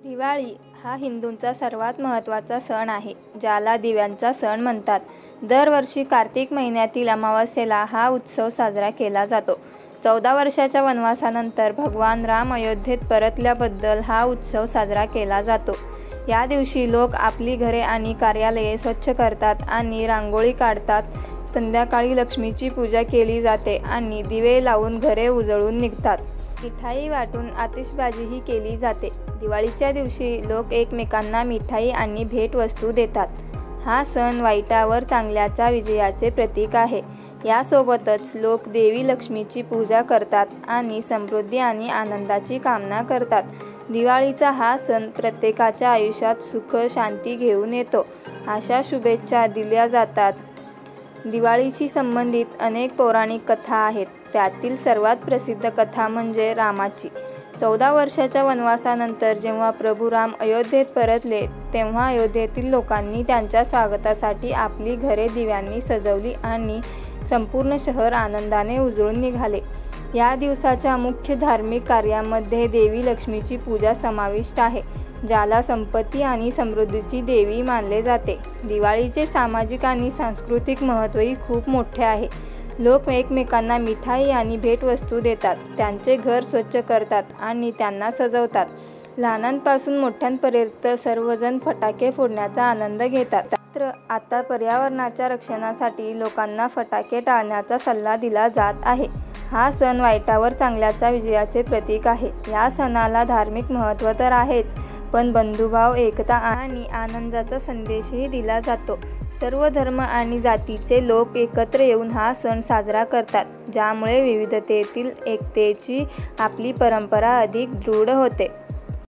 दिवाळी हा हिंदूंचा सर्वात महत्त्वाचा सण आहे, ज्याला दिव्यांचा सण म्हणतात. दरवर्षी कार्तिक महिन्यातील अमावास्येला हा उत्सव साजरा केला जातो. 14 वर्षाच्या वनवासानंतर भगवान राम अयोध्येत परतल्याबद्दल हा उत्सव साजरा केला जातो. या दिवशी लोक आपली घरे आणि कार्यालये स्वच्छ करतात आणि रांगोळी काढतात. संध्याकाळी लक्ष्मीची पूजा केली जाते आणि दिवे लावून घरे उजळून निघतात. मिठाई वाटून आतिषबाजीही केली जाते. दिवाळीच्या दिवशी लोक एकमेकांना मिठाई आणि भेटवस्तू देतात. हा सण वाईटावर चांगल्याचा विजयाचे प्रतीक आहे. यासोबतच लोक देवी लक्ष्मीची पूजा करतात आणि समृद्धी आणि आनंदाची कामना करतात. दिवाळीचा हा सण प्रत्येकाच्या आयुष्यात सुख शांती घेऊन येतो, अशा शुभेच्छा दिल्या जातात. दिवाळीशी संबंधित अनेक पौराणिक कथा आहेत. त्यातील सर्वात प्रसिद्ध कथा म्हणजे रामाची. 14 वर्षाच्या वनवासानंतर जेव्हा प्रभू राम अयोध्येत परतले, तेव्हा अयोध्येतील लोकांनी त्यांच्या स्वागतासाठी आपली घरे दिव्यांनी सजवली आणि संपूर्ण शहर आनंदाने उजळून निघाले. या दिवसाच्या मुख्य धार्मिक कार्यामध्ये देवी लक्ष्मीची पूजा समाविष्ट आहे, ज्याला संपत्ती आणि समृद्धीची देवी मानले जाते. दिवाळीचे सामाजिक आणि सांस्कृतिक महत्त्वही खूप मोठे आहे. लोक एकमेकांना मिठाई आणि भेटवस्तू देतात, त्यांचे घर स्वच्छ करतात आणि त्यांना सजवतात. लहानांपासून मोठ्यांपर्यंत सर्वजण फटाके फोडण्याचा आनंद घेतात. मात्र आता पर्यावरणाच्या रक्षणासाठी लोकांना फटाके टाळण्याचा सल्ला दिला जात आहे. हा सण वाईटावर चांगल्याचा विजयाचे प्रतीक आहे. या सणाला धार्मिक महत्त्व तर आहेच, पण बंधुभाव, एकता आणि आनंदाचा संदेशही दिला जातो. सर्व धर्म आणि जातीचे लोक एकत्र येऊन हा सण साजरा करतात, ज्यामुळे विविधतेतील एकतेची आपली परंपरा अधिक दृढ होते.